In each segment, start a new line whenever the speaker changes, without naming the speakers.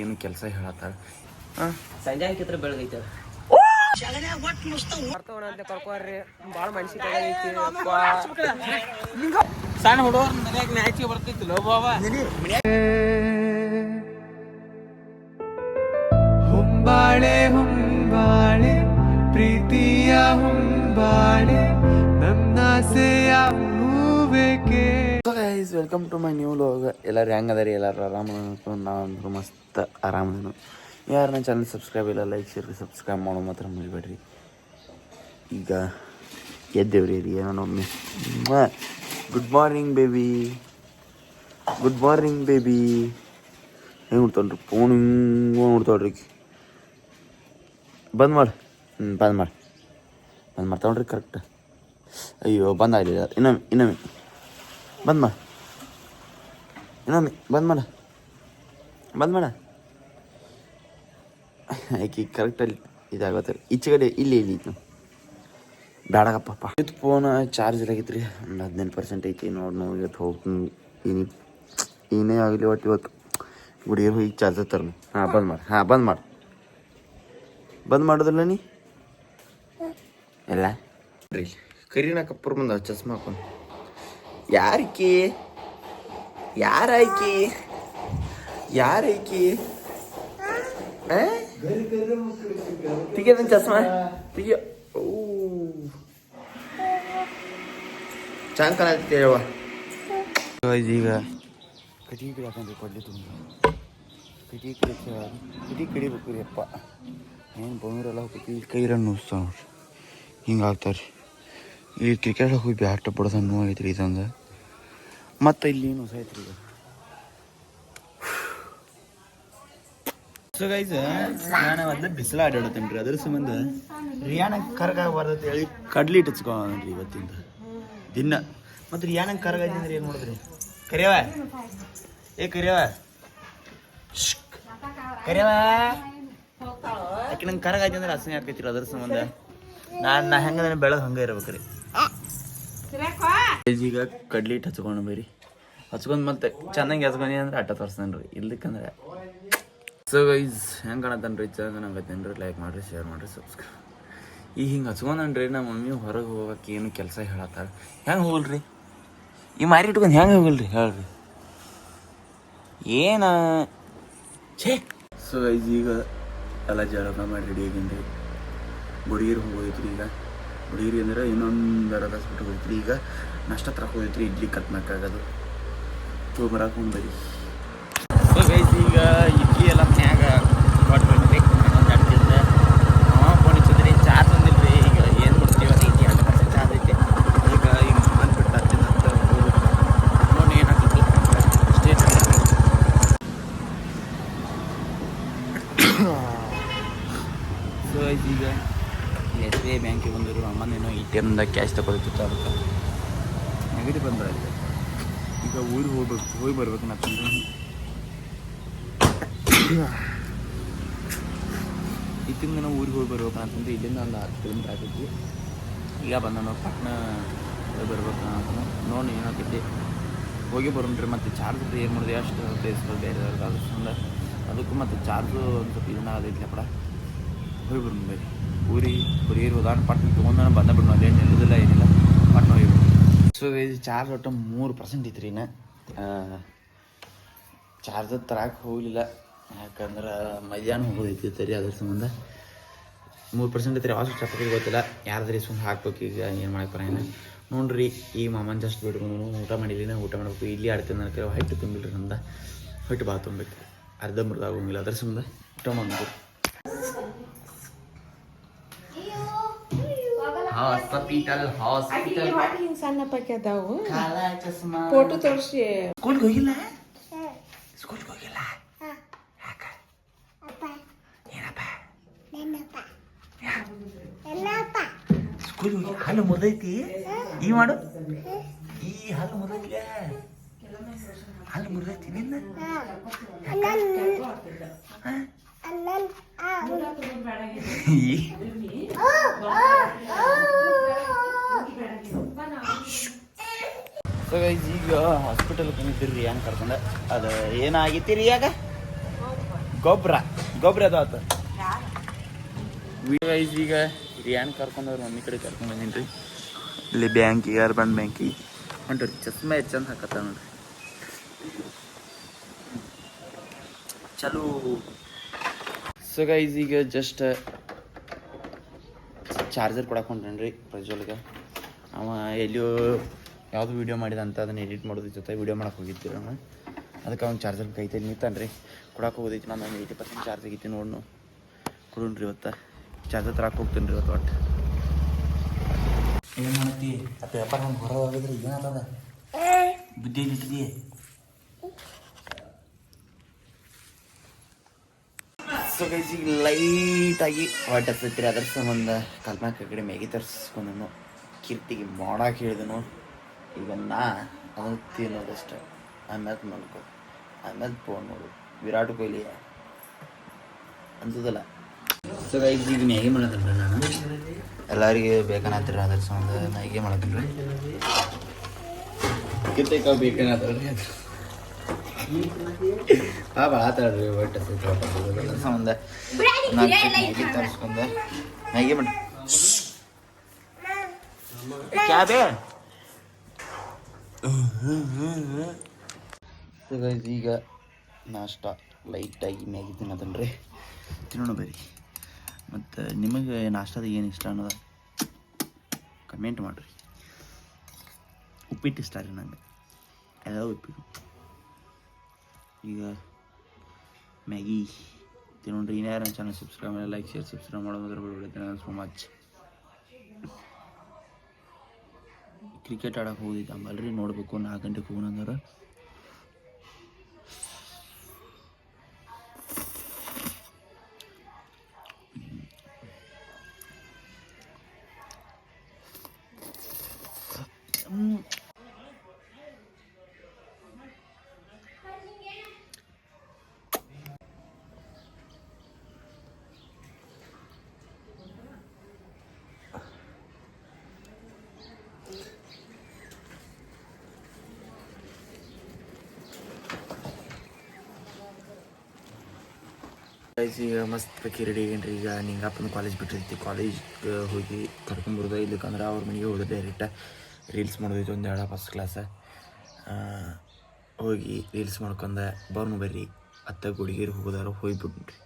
ಏನು ಕೆಲಸ ಹೇಳತ್ತಾಳ ಸಂಜೆ ಅಂಕಿತ್ರ ಬೆಳಗೈತೆ ಕರ್ಕೋರಿ ಭಾಳ ಮನ್ಸಿಗೆ ಸಣ್ಣ ಹುಡುಗರು ಮನ್ಯಾಗ ನಾಚಿಗೆ ಬರ್ತಿತ್ತು
ಹೊಂಬಾಳೆ ಹೊಂಬಾಳೆ ಪ್ರೀತಿಯ ಹೊಂಬಾಳೆ ನನ್ನಾಸೆಯ ಹೂಬೇಕೆ.
Welcome to my new vlog. ಎಲ್ಲರೂ ಹೆಂಗದಾರಿ? ಎಲ್ಲರೂ ಆರಾಮ ಅನ್ಕೊಂಡು ನಾವು ಮಸ್ತ್ ಆರಾಮದೇನು. ಯಾರು ನನ್ನ ಚಾನಲ್ ಸಬ್ಸ್ಕ್ರೈಬ್ ಇಲ್ಲ, ಲೈಕ್ ಶೇರ್ ಸಬ್ಸ್ಕ್ರೈಬ್ ಮಾಡೋ ಮಾತ್ರ ಮರಿಬೇಡ್ರಿ. ಈಗ ಎದ್ದೇವ್ರಿ ಏನೊಮ್ಮೆ. Good morning baby, good morning baby. ಹೆಂಗೆ ನೋಡ್ತಾಳ್ರಿ ಫೋನ್ ಹಿಂಗೆ ನೋಡ್ತಾಳ್ರಿ. ಬಂದ್ ಮಾಡಿ ಬಂದ್ ಮಾಡ್ತಾವ್ರಿ ಕರೆಕ್ಟ್. ಅಯ್ಯೋ ಬಂದ್ ಆಗಲಿಲ್ಲ. ಇನ್ನೊಮ್ಮೆ ಬಂದ್ ಮಾಡ, ಇನ್ನೊಮ್ಮೆ ಬಂದ್ ಮಾಡ ಆಕಿ ಕರೆಕ್ಟಲ್ಲಿ ಇದಾಗತ್ತಲ್ಲ. ಈಚೆ ಕಡೆ ಇಲ್ಲಿ ಇತ್ತು ಬೇಡಗಪ್ಪ. ಇದು ಫೋನ್ ಚಾರ್ಜ್ ಆಗೈತೆ ರೀ, ಒಂದು 15% ಐತಿ. ನೋಡಿ ಇವತ್ತು ಹೋಗ್ತೀನಿ. ಏನೇ ಆಗಲಿ ಒಟ್ಟು ಇವತ್ತು ಗುಡಿಗೆ ಹೋಗಿ ಚಾರ್ಜರ್ ತರ್ನು. ಬಂದ್ ಮಾಡೋದಿಲ್ಲ ನೀ ಎಲ್ಲ ರೀ. ಕರೀನಾ ಕಪ್ಪರ್ ಬಂದ ಚಸ್ಮಾ ಹಾಕೊಂಡು. ಯಾರೈಕಿ ತೆಗಿಯೋದನ್ ಚಸ್ಮಾ ತೆಗಿಯೋ. ಚಂದ ಕಾಣತ್ತೆ ಹೇಳುವ. ಈಗ ಕಟಿ ಹಾಕೊಂಡ್ರಿ ಕೊಡ್ಲಿ ತುಂಬ ಕಟಿ ಕಡಿಬೇಕು ರೀ ಅಪ್ಪ. ಏನು ಬಂದಿರಲ್ಲ ಹೋಗ್ತಿ ಕೈ ರನ್ ನುಸ್ತಾವ ನೋಡ್ರಿ. ಹಿಂಗೆ ಆಗ್ತಾರೆ ಈ ಕ್ರಿಕೆಟ್ ಹೋಗಿ ಬ್ಯಾಟ್ ಬಡ್ದ ನೋವಾಗೈತೆ ರೀ ಇದಂದು. ಮತ್ತು ಇಲ್ಲಿ ಏನು ಹೊಸ ಐತ್ರಿ ಈಗ. ಸೊ ಗೈಸ್, ನಾನು ಅದನ್ನ ಬಿಸಿಲ ಆಡಾಡತ್ತೇನೆ ರೀ. ಅದ್ರ ಸಂಬಂಧ ರಿಯಾನಂಗೆ ಕರ್ಗಾಗಬಾರ್ದು ಹೇಳಿ ಕಡ್ಲಿ ಇಟ್ಟಿಸ್ಕೊಂಡ್ರಿ ಇವತ್ತಿಂದ ದಿನ. ಮತ್ತು ರಿಯಾನಂಗೆ ಕರ್ಗಾಯ್ತಂದ್ರೆ ಏನು ಮಾಡಿದ್ರಿ? ಕರಿಯವ ಆಕೆ ನಂಗೆ ಕರಗಾಯ್ತು ಅಂದ್ರೆ ಹಸನೆ ಹಾಕೈತಿರ. ಅದ್ರ ಸಂಬಂಧ ನಾ ಹೆಂಗಂದ್ರೆ ಬೆಳಗ್ಗೆ ಹಂಗೆ ಇರ್ಬೇಕ್ರಿ. ಈಗ ಕಡ್ಲಿ ಇಟ್ಟು ಹಚ್ಕೊಂಡು ಬರೀ ಹಚ್ಕೊಂಡು ಮತ್ತೆ ಚೆನ್ನಾಗಿ ಹಚ್ಕೊಂಡಿ ಅಂದ್ರೆ ಅಟ್ಟ ತೋರಿಸ್ತೇನೆ ರೀ. ಇಲ್ದಕ್ಕಂದ್ರೆ ಸೊ ಗೈಸ್ ಹೆಂಗೆ ಕಾಣತ್ತೇನೆ ರೀ, ಚೆನ್ನಾಗಿ ಆಗತ್ತೇನೆ ರೀ. ಲೈಕ್ ಮಾಡಿರಿ, ಶೇರ್ ಮಾಡಿರಿ, ಸಬ್ಸ್ಕ್ರೈಬ್. ಈಗ ಹಿಂಗೆ ಹಚ್ಕೊಂಡ್ರಿ ನಮ್ಮ ಮಮ್ಮಿ ಹೊರಗೆ ಹೋಗಕ್ಕೆ ಏನು ಕೆಲಸ ಹೇಳತ್ತಾಳೆ. ಹೆಂಗೆ ಹೋಗಲ್ರಿ ಈ ಮಾರಿ ಇಟ್ಕೊಂಡು? ಹೆಂಗೆ ಹೋಗಲ್ರಿ ಹೇಳ್ರಿ ಏನ ಛೇ. ಸೊ ಗೈಸ್ ಈಗ ಎಲ್ಲ ಜಳಕ ಮಾಡಿ ರೆಡಿ ಆಗೀನಿ. ಗುಡಿಗೇರಿ ಹೋಗೋದೈತ್ರಿ. ಈಗ ಗುಡಿಗೇರಿ ಅಂದ್ರೆ ಇನ್ನೊಂದು ಅರ್ಧ ತಾಸು ಬಿಟ್ಟು ಹೋಗೈತ್ರಿ. ಈಗ ನಾಷ್ಟ ತರಕ್ಕೆ ಹೋಗೈತ್ರಿ. ಇಡ್ಲಿ ಕಟ್ ಮಾಡೋಕ್ಕಾಗೋದು ತೊಗೊಂಬರಕೊಂಡು ಬರೀ. ಸೊ ಗೈಸ್ ಈಗ ಇಡ್ಲಿ ಎಲ್ಲ ಮನ್ಯಾಗ ಕೊಟ್ಟು ಹೋಗ್ರಿ. ಇನ್ನೊಂದು ಅಡ್ಡಿಂದ ಫೋನ್ ಹಚ್ಚಿದ್ರಿ, ಚಾರ್ಜ್ ಬಂದಿಲ್ರಿ. ಈಗ ಏನು ಮಾಡ್ತೀವಿ ಐತಿ 2% ಚಾರ್ಜ್ ಐತೆ. ಈಗ ಬಂದ್ಬಿಟ್ಟು ಹಚ್ಚಿದ ಅಂತ ನೋಡಿ ಏನಾಗ್ತದೆ ಅಷ್ಟೇ. ಸೊ ಈಗ SBI ಬ್ಯಾಂಕಿಗೆ ಬಂದರು. ಅಮ್ಮನೇನೋ ATMದ ಕ್ಯಾಶ್ ತಗೊಳ್ತಿತ್ತು, ಅದಕ್ಕೆ ನೆಗಡಿ ಬಂದ್ಬಿಡತ್ತೆ. ಈಗ ಊರಿಗೆ ಹೋಗಿ ಬರ್ಬೇಕು ನಾತಂದ್ರೆ. ಇತ್ತಿಂದ ನಾವು ಊರಿಗೆ ಹೋಗಿ ಬರ್ಬೇಕಂತಂದ್ರೆ ಇಲ್ಲಿಂದ ಒಂದು 10 ಕಿಲೋಮೀಟ್ರ್ ಆಗ್ತೈತಿ. ಈಗ ಬಂದ ನಾವು ಪಟ್ನ ಹೋಗಿ ಬರ್ಬೇಕು ಅಂತ ನೋಡಿ ಏನಾಗ್ತೈತಿ. ಹೋಗಿ ಬರೋಣ್ರಿ. ಮತ್ತು ಚಾರ್ಜ್ ಏನು ಮಾಡಿದೆ ಅಷ್ಟು ಬೇಯಿಸ್ಬೋದು ಬೇರೆದವ್ರಿಗೆ. ಅದ್ರ ಸಂಬಂಧ ಅದಕ್ಕೂ ಮತ್ತು ಚಾರ್ಜು ಒಂದು ಸ್ವಲ್ಪ ಇದನ್ನ ಆಗೈತಿ ಅಪ್ಪಡ. ಹೋಗಿ ಬರೋಣ ಬರೀ. ಊರಿಗೆ ಹೋದಾನ ಪಟ್ನ ತೊಗೊಂಡು ಬಂದ ಬಿಡೋಣ. ಅಲ್ಲೇನು ನಿಲ್ಲೋದಿಲ್ಲ ಏನಿಲ್ಲ, ಪಟ್ನ ಹೋಗಿ ಬಿಡೋಣ. ಸೊ ಇದು ಚಾರ್ಜ್ ಒಟ್ಟು 3% ಐತ್ರಿ. ಇನ್ನು ಚಾರ್ಜರ್ ತರಕ್ಕೆ ಹೋಗಲಿಲ್ಲ, ಯಾಕಂದ್ರೆ ಮಧ್ಯಾಹ್ನ ಹೋಗೋದೈತಿ ತರಿ. ಅದ್ರ ಸಂಬಂಧ 3% ಐತ್ರಿ. ಯಾವ ಸ್ವಿಚ್ ಗೊತ್ತಿಲ್ಲ. ಯಾರ್ದ್ರಿ ಸುಮ್ಮನೆ ಹಾಕ್ಬೇಕು. ಈಗ ಏನು ಮಾಡಕ್ಕೆ ಬರೋಣ ನೋಡ್ರಿ. ಈ ಮಾಮನ್ ಜಸ್ಟ್ ಬಿಟ್ಕೊಂಡು ಊಟ ಮಾಡಿಲ್ಲ, ಊಟ ಮಾಡಬೇಕು. ಇಲ್ಲಿ ಆಡ್ತೀನಿ ನನಗೆ ಹೊಟ್ಟೆ ತುಂಬಿಲ್ರಿ. ನಮ್ದು ಹೊಟ್ಟೆ ಭಾಳ ತುಂಬಬೇಕು, ಅರ್ಧ ಮುರ್ಧ ಆಗೋಂಗಿಲ್ಲ. ಅದ್ರ ಸಂಬಂಧ ಊಟ ಮಾಡ್ಬೇಕು. ಹಾಸ್ಪಿಟಲ್
ಸಣ್ಣ ಪಕ್ಕೆ ಅದಾವು. ಫೋಟೋ ತೋರಿಸಿ.
ಸ್ಕೂಲ್ಗೆ ಹೋಗಿಲ್ಲ? ಏನಪ್ಪ ಸ್ಕೂಲ್ ಹೋಗಿ ಹಾಲು ಮುರಿದೈತಿ. ಈ ಮಾಡು, ಈ ಹಾಲು ಮುರಿದೈತಿ. ಹಾಲು ಮುರಿದೈತಿ ನಿನ್ನ. ಸೊ ಗೈಸ್ ಈಗ ಹಾಸ್ಪಿಟಲ್ ಬಂದಿದ್ದೀರಿ ರಿಯಾನ್ ಕರ್ಕೊಂಡೆ. ಅದು ಏನಾಗೈತಿ ರೀ ಆಗ ಗೊಬ್ಬರ ಅದು ಆತ. ಗೈಸ್ ಈಗ ರಿಯಾನ್ ಕರ್ಕೊಂಡವ್ರು ಮಮ್ಮಿ ಕಡೆ ಕರ್ಕೊಂಡು ಬಂದೀನಿ ರೀ. ಇಲ್ಲಿ ಬ್ಯಾಂಕಿಗೆ ಅರ್ಬನ್ ಬ್ಯಾಂಕಿಗೆ ಹೊಂಟ್ರಿ. ಚಸ್ಮಾ ಎಷ್ಟು ಚಂದ ಹಾಕತ್ತ ನೋಡ್ರಿ. ಚಲೋ. ಸೊ ಗೈಸ್ ಈಗ ಜಸ್ಟ್ ಚಾರ್ಜರ್ ಕೊಡಕ್ಕೆ ಹೊಂಟೇನ್ರಿ ಪ್ರಜ್ವಲ್ಗೆ. ಅವ ಎಲ್ಲಿಯೋ ಯಾವುದು ವೀಡಿಯೋ ಮಾಡಿದ ಅಂತ ಅದನ್ನು ಎಡಿಟ್ ಮಾಡೋದ್ರ ಜೊತೆ ವೀಡಿಯೋ ಮಾಡಕ್ಕೆ ಹೋಗಿದ್ದೀವಿ ನಾವು. ಅದಕ್ಕೆ ಅವ್ನು ಚಾರ್ಜರ್ ಕೈತಲ್ಲಿ ನಿಂತಾನೆ ರೀ. ಕೊಡಕ್ಕೆ ಹೋಗೋದೈತಿ. ನಾನು 80% ಚಾರ್ಜ್ ಆಗೈತಿ ನೋಡ್ನು ಕೊಡೋಣ್ರಿ. ಇವತ್ತು ಚಾರ್ಜರ್ ತರಕ್ಕೆ ಹೋಗ್ತೀನಿ ರೀ ಇವತ್ತು. ಒಟ್ಟು ಏನು ಮಾಡ್ತಿ ಆ ಪೇಪರ್ ಹಂಗೆ ಹೊರ ಹೋಗಿದ್ರಿ ಏನಾಗ್ತದ ಬುದ್ಧಿ ಇಟ್ಟಿದ್ದೀ. ಸೊ ಗೈಸ್ ಈಗ ಲೈಟಾಗಿ ಹೊಟ್ಟೆ ಹತ್ತೈತಿ ರೀ. ಅದ್ರ ಸಂಬಂಧ ಕಲ್ಮ್ಯಾಕ ಕಡೆ ಮ್ಯಾಗಿ ತರಿಸ್ಕೊಂಡು ಕೀರ್ತಿಗೆ ಮಾಡಕ್ಕೆ ಹೇಳಿದನು. ಈಗ ನಾ ಅದನ್ನು ತಿನ್ನೋದಷ್ಟೆ. ಆಮೇಲೆ ಮಲ್ಕೋ, ಆಮೇಲೆ ಫೋನ್ ನೋಡು. ವಿರಾಟ್ ಕೊಹ್ಲಿ ಅನ್ಸೋದಲ್ಲ. ಸೊ ಗೈಸ್ ಈಗ ಮ್ಯಾಗಿ ಮಾಡತ್ತೀನಿ ರೀ. ನಾನು ಎಲ್ಲರಿಗೆ ಬೇಕನ್ನತ್ತೀರಿ. ಅದ್ರ ಸಂಬಂಧ ಮ್ಯಾಗಿ ಮಾಡತ್ತೀನಿ ರೀ. ಕಿತ್ತೈಕ ಬೇಕನ್ನತ್ತಲ್ರಿ ಅದು ಭಾಳ ಆತಾಡ್ರಿ. ಒಟ್ಟು ಅದ್ರ ಸಂಬಂಧ ಮ್ಯಾಗಿ ತರಿಸ್ಕೊಂಡೆ. ಮ್ಯಾಗಿ ಮಾಡಿ ಕ್ಯಾಬೆ. ಸೊ ಗೈಸ್ ಈಗ ನಾಷ್ಟ ಲೈಟಾಗಿ ಮ್ಯಾಗಿ ತಿನ್ನೋದನ್ ರೀ. ತಿನ್ನೋಣ ಬರ್ರಿ. ಮತ್ತು ನಿಮಗೆ ನಾಷ್ಟದ ಏನು ಇಷ್ಟ ಅನ್ನೋದು ಕಮೆಂಟ್ ಮಾಡಿರಿ. ಉಪ್ಪಿಟ್ಟು ಇಷ್ಟ ರೀ ನಂಗೆ. ಎಲ್ಲ ಉಪ್ಪಿಟ್ಟು. ಈಗ ಮ್ಯಾಗಿ ತಿನ್ನೋಣ್ರಿ. ಇನ್ಯಾರು ನನ್ನ ಚಾನಲ್ ಸಬ್ಸ್ಕ್ರೈಬ್ ಮಾಡಿ, ಲೈಕ್ ಶೇರ್ ಸಬ್ಸ್ಕ್ರೈಬ್ ಮಾಡೋದ್ರ ಬಿಡ್ಬೇಡಿ. So much. ಕ್ರಿಕೆಟ್ ಆಡೋಕೆ ಹೋಗಿದ್ದೆ ಅಂಬಲ್ರಿ. ನೋಡಬೇಕು 4 ಗಂಟೆಗೆ ಹೋಗೋಣಂದ್ರೆ. ಈಗ ಮಸ್ತ್ ರೆಡಿ ಆಗೇನ್ರಿ. ಈಗ ನಿಂಗಪ್ಪನ ಕಾಲೇಜ್ ಬಿಟ್ಟಿರ್ತಿ. ಕಾಲೇಜ್ಗೆ ಹೋಗಿ ಕರ್ಕೊಂಬರೋದು. ಇಲ್ಲಕ್ಕಂದ್ರೆ ಅವ್ರ ಮನೆಗೆ ಹೋದ್ರೆ ಡೈರೆಕ್ಟ ರೀಲ್ಸ್ ಮಾಡೋದೈತೆ. ಒಂದು 2 ಫಸ್ಟ್ ಕ್ಲಾಸ ಹೋಗಿ ರೀಲ್ಸ್ ಮಾಡ್ಕೊಂಡೆ ಬರ್ರಿ. ಅತ್ತ ಗುಡಿಗೇರಿ ಹೋಗೋದಾರು ಹೋಗ್ಬಿಟ್ರಿ.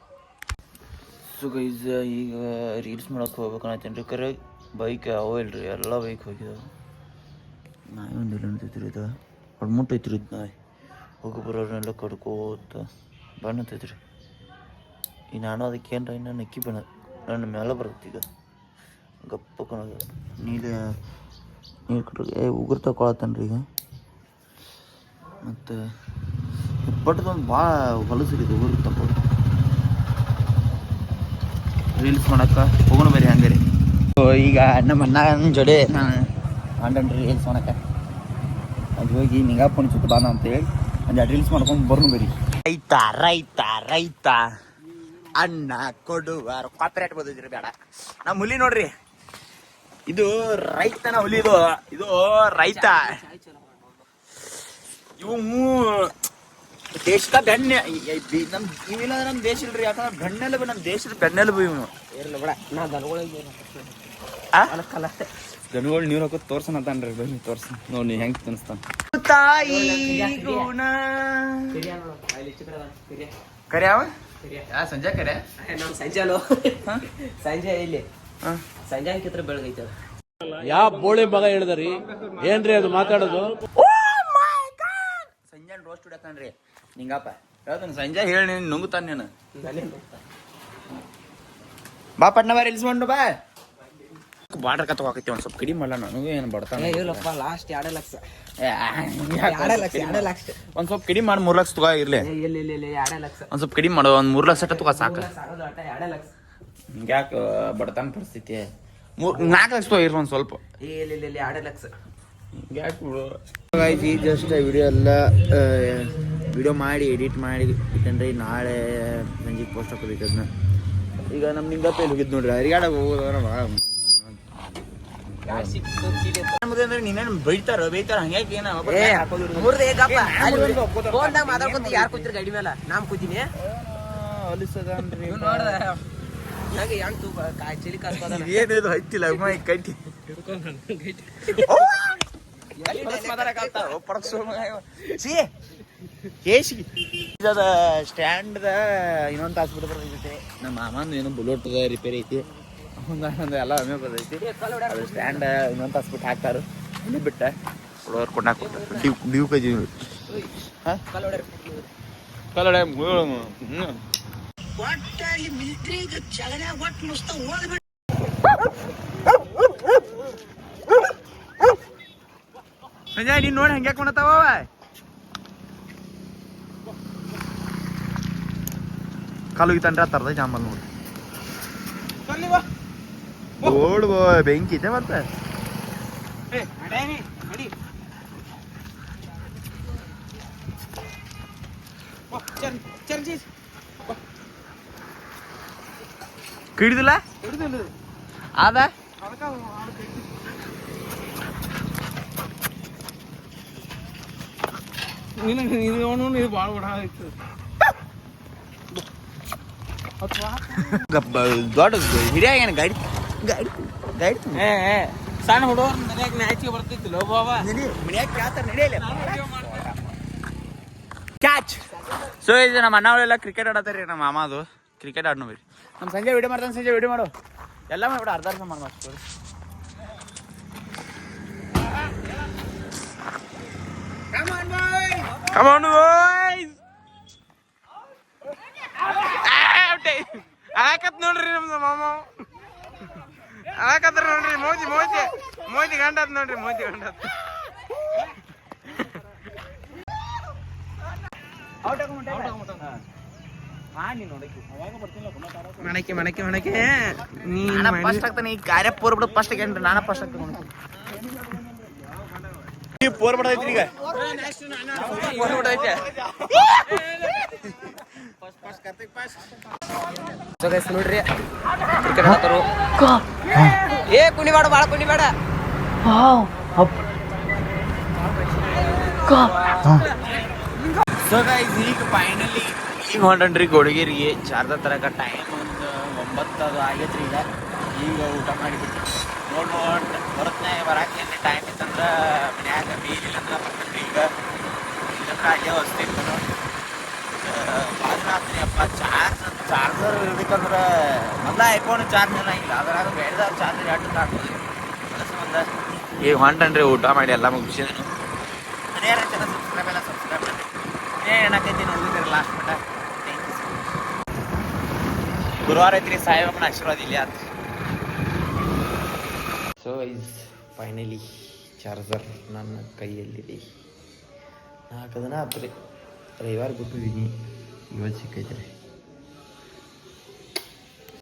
ಸೊ ಗೈಸ್ ಈಗ ರೀಲ್ಸ್ ಮಾಡೋಕೆ ಹೋಗ್ಬೇಕನ್ನತ್ತೇನೆ ರೀ. ಕರೆ ಬೈಕ್ ಯಾವ ಇಲ್ರಿ, ಎಲ್ಲ ಬೈಕ್ ಹೋಗಿದಾವೆ. ನಾಯಿ ಒಂದು ಇಲ್ಲ ಅಂತೈತ್ರಿ. ಇದು ಹೊಡ್ಮುಟ್ಟೈತ್ರಿ. ಇದು ನಾಯಿ ಹೋಗಿ ಬರೋರೆಲ್ಲ ಕಡ್ಕೋತ ಬಣ್ಣತೈತ್ರಿ. ಈಗ ನಾನು ಅದಕ್ಕೆ ಏನ್ರ ಇನ್ನು ನಕ್ಕಿ ಬಣ್ಣ ನನ್ನ ಮೇಲೆ ಬರುತ್ತೆ. ಈಗ ಗಪ್ಪ ಕಣದು ನೀರು ಕಟ್ಟ ಉಗುರು ತಗೊಳತ್ತನ್ರಿ ಈಗ. ಮತ್ತು ಬಟ್ಟದೊಂದು ಭಾಳ ಹೊಲಸಿರಿದು ಉಗುರು ತಗೊಳ್ಳೋದು. ರೀಲ್ಸ್ ಮಾಡಕ್ಕೆ ಹೋಗೋಣ ಬರ್ರಿ ಹಂಗೆ ರೀ. ಈಗ ನಮ್ಮ ಅಣ್ಣನ ಜೋಡಿ ನಾನು ಮಾಡನ್ರಿ ರೀಲ್ಸ್ ಮಾಡಕ್ಕೆ. ಅದು ಹೋಗಿ ನಿಂಗಪ್ಪನ ಸುತ್ತ ಬಾನ ಅಂತೇಳಿ ಒಂದು ರೀಲ್ಸ್ ಮಾಡ್ಕೊಂಡು ಬರ್ನು ಬರ್ರಿ. ರೈತ ಅಣ್ಣ ಕೊಡುವಾರ ಕಾಪಿರೇಟ್ ಬಂದಿದ್ರಿ. ಬೇಡ ನಮ್ಮ ಹುಲಿ ನೋಡ್ರಿ. ಇದು ರೈತನ ಹುಲಿ. ಇದು ರೈತ. ಇವು ದೇಶದ ಬೆಣ್ಣೆ. ನಮ್ ಇವಿಲ್ಲ ನಮ್ಮ ದೇಶ ಇಲ್ರಿ. ಯಾಕಂದ್ರೆ ಬೆನ್ನೆಲುಬು, ನಮ್ಮ ದೇಶದ ಬೆನ್ನೆಲುಬು ಇವನು. ಇರಲಿ ಬೇಡ. ನಾ ದನಗಳಿಗೆ ದನಗಳು ನೀರು ಹಾಕೋದು ತೋರ್ಸನತ್ತಾನ್ರಿ. ಬನ್ನಿ ತೋರ್ಸ ನೋಡಿ ಹೆಂಗೆ ತಿನ್ನಿಸ್ತಾನ. ತಾಯಿ ಗುಣ ಕರೆ ಯಾವ ಸಂಜೆ ಕರೆ ನಾನು ಸಂಜೆಲು ಸಂಜೆ ಇಲ್ಲಿ ಸಂಜೆ ಹಾಕಿತ್ರ ಬೆಳಗೈತೆ.
ಯಾವ ಬೋಳಿ ಮಗ ಹೇಳಿದ್ರಿ ಏನ್ರಿ ಅದು ಮಾತಾಡೋದು?
ಸಂಜೆ ರೋಸ್ಟ್ ಹೊಡ್ಯಾತಾನ್ರಿ ನಿಂಗಪ್ಪ. ಹೇಳ್ತಾನೆ ಸಂಜೆ ಹೇಳಿ ನೀನು ನುಂಗುತ್ತಾನೆ. ನೀನು ಬಾ ಪಟ್ನ ಬಾ ರೀಲ್ಸ್ ಮಾಡು ಬಾ. ಬಾರ್ಡರ್ ಕತ್ತವಾಕೈತಿ. ಒಂದು ಸ್ವಲ್ಪ ಕಡಿಮೆ ಮಾಡಲ್ಲ. ನನಗೂ ಏನು ಬಡ್ತಾನೆ.
ಲಾಸ್ಟ್ 2 ಲಕ್ಷ.
ಒಂದು ಸ್ವಲ್ಪ ಕಡಿಮೆ ಮಾಡಿ 3 ಲಕ್ಷ ತಗೋ ಇರ್ಲಿ. ಒಂದು ಸ್ವಲ್ಪ ಕಡಿಮೆ ಮಾಡೋ. ಒಂದು 3 ಲಕ್ಷ ತಗೋ ಸಾಕು. ಯಾಕೆ ಬಡತನ ಪರಿಸ್ಥಿತಿ. 4 ಲಕ್ಷ ತಗೋ ಇರ್ಲಿ. ಒಂದು ಸ್ವಲ್ಪ
2 ಲಕ್ಷ
ಯಾಕೆ ಈಗ ಜಸ್ಟ್ ವಿಡಿಯೋ ಎಲ್ಲ ವಿಡಿಯೋ ಮಾಡಿ ಎಡಿಟ್ ಮಾಡಿ ಇಟ್ಟನ್ರಿ. ನಾಳೆ ಸಂಜೆಗೆ ಪೋಸ್ಟ್ ಹಾಕೋದೈತೆ ಅದನ್ನ. ಈಗ ನಮ್ಮ ನಿಂಗಪ್ಪ ಎಲ್ಲಿ ಹೋಗಿದ್ದು ನೋಡ್ರಿ. ಹರಿಯಾಡಕ್ಕೆ ಹೋಗೋದವ್ರ ಅಂದ್ರೆ ನೀನೇನು ಬೈತಾರ ಹಂಗಾಗಿ ಏನ
ಫೋನ್ದಾಗ ಮಾತಾಡ್ಕೊಂತ ಯಾರು ಕೂತಿರ್ ಗಾಡಿ ಮೇಲೆ ನಾಮ್ ಕೂತೀನಿ
ಹೊಲಿಸದನ್ರಿ
ನೋಡ್ದ ನಂಗೆ ಹೆಂಗ್ ತೂಕ ಚಳಿ ಕಾಸ್ಕೋದ
ಏನಿದು ಹತ್ತಿಲ್ಲ ಕಟ್ಟಿ ಸ್ಟ್ಯಾಂಡ್ ಇನ್ನೊಂದು ತಾಸು ಬಿಟ್ಟು ಬರ್ತೈತಿ ನಮ್ಮ ಮಾಮಂದು ಏನೋ ಬುಲೆಟ್ ರಿಪೇರಿ ಐತಿ ಒಂದು ಎಲ್ಲ ಒಮ್ಮೆ ಬರ್ತೈತಿ ಅದು ಸ್ಟ್ಯಾಂಡ್ ಇನ್ನೊಂದು ತಾಸು ಬಿಟ್ಟು ಹಾಕ್ತಾರ ಇಲ್ಲಿ ಬಿಟ್ಟ ಹುಡುಗರು ಕೊಂಡಾಕ ಡ್ಯೂ ಕಜಿ ಕಲ್ಲಡೆ ಸಂಜಯ್ ನೀನ್ ನೋಡಿ ಹಂಗ್ಯಾಕ್ ಮಾಡತಾವ ಕಾಲು ತಂಡ್ರ ತರ್ದ ಜಾಂಬಲ್ ನೋಡಿ ಓಡ್ ಬೆಂಕಿ ಇದೆ ಮತ್ತೆ ಕಿಡಿದಿಲ್ಲ ಆದ ದೊಡ್ಡ ಹಿರಿಯಾಗ ಗಾಡಿ ಗಾಡಿ ಗಾಡಿ
ಸಣ್ಣ ಹುಡುಗರು ಮನ್ಯಾಗ ನಾಚಿಗೆ ಬರ್ತಿತ್ತು ಬಾಬಾ
ಮನ್ಯಾಗ ಕೇಳ್ತಾರ ನಡೆಯಲ್ಲ ಕ್ಯಾಚ್ ಸೊ ಇದು ನಮ್ಮ ಅಣ್ಣವಳೆಲ್ಲ ಕ್ರಿಕೆಟ್ ಆಡತ್ತಾರ ನಮ್ಮ ಮಾಮ ಅದು ಕ್ರಿಕೆಟ್ ಆಡ್ನೋ ಬೇರಿ ನಮ್ಮ ಸಂಜೆ ವಿಡಿಯೋ ಮಾಡ್ತಾನೆ ಸಂಜೆ ವಿಡಿಯೋ ಮಾಡು ಎಲ್ಲ ಮಾಡ್ಬಿಡ ಅರ್ಧ ಮಾಡ್ಬೋದು Come on, boys! ಆಕತ್ ನೋಡ್ರಿ ನಮ್ದು ಮಾಮ ಆಕತ್ರ ನೋಡ್ರಿ ಮೋದಿ ಮೋದಿ ಮೋದಿ ಗಂಡತ್ ನೋಡ್ರಿ ಮೋದಿ ಗಂಡತ್
ಮಣಕ್ಕೆ ಮಣಕ್ಕೆ ಮಣಕ್ಕೆ
ನಾನು ಫಸ್ಟ್ ಆಗ್ತಾನೆ ಈ ಕಾರ್ಯ ಪೋರ್ ಬಿಡೋದು ಫಸ್ಟ್ ಏನ್ರಿ ನಾನು ಫಸ್ಟ್ ಆಗ್ತಾನೆ ಪೋರ್ ಬಿಡೈತ್ರಿ ಈಗ ಪೋರ್ ಬಿಡೈತೆ
ನೋಡ್ರಿ ಕ್ರಿಕೆಟ್ ಆಡ್ತಾರು ಏ ಕುಣಿಬೇಡ ಬಾಳ ಕುಣಿಬೇಡ
ಸೊ ಗೈಸ್ ಈಗ ಫೈನಲಿ ಈಗ ಹೊಂಟನ್ರಿ ಗೋಡಗೇರಿಗೆ ಚಾರ್ಜರ್ ತರಕ ಟೈಮ್ ಒಂದು 9 ಅದು ಆಗೈತ್ರಿ ಈಗ ಊಟ ಮಾಡಿಬಿಟ್ಟು ನೋಡ್ ಬರತ್ನೆ ಬರಾಕೆ ಟೈಮ್ ಇತ್ತಂದ್ರೆ ಮನ್ಯಾಗ ನೀರಿಲ್ಲ ಅಂದ್ರೆ ಬರ್ತೈತ್ರಿ ಈಗ ಇಲ್ಲಂದ್ರೆ ಅಲ್ಲೇ ವಸ್ತಿ ರಾತ್ರಿ ಅಪ್ಪ ಚಾರ್ಜರ್ ಇರ್ಬೇಕಂದ್ರೆ ಮೊದಲ ಐಫೋನ್ ಚಾರ್ಜ್ ಇಲ್ಲ ಅದ್ರಾಗ ಬೇಡದ ಚಾರ್ಜರ್ ಎರಡು ಹಾಕೋದು ಸಂಬಂಧ ಈಗ ಹೊಂಟನ್ರಿ ಊಟ ಮಾಡಿ ಎಲ್ಲ ಮುಗಿಸಿದನು ಮನೆಯಾರ ಜನ ಸಬ್ಸ್ಕ್ರೈಬ್ ಎಲ್ಲ ಸಬ್ಸ್ಕ್ರೈಬ್ ಮಾಡಿ ಏನಾಕೈತಿ ನೋಡಿದ್ರಿ ಲಾಸ್ಟ್ ಮಟ್ಟ ಗುರುವಾರ ಐತ್ರಿ ಸಾಯಿಬಮ್ಮನ ಆಶೀರ್ವಾದ ಇಲ್ಲಿ ಆತ ಸೊ ಈಸ್ ಫೈನಲಿ ಚಾರ್ಜರ್ ನನ್ನ ಕೈಯಲ್ಲಿದೆ 4 ದಿನ ಆತ್ರಿ ರವಿವಾರ ಬಿಟ್ಟಿದ್ದೀನಿ ಇವತ್ತು ಸಿಕ್ಕೈತ್ರಿ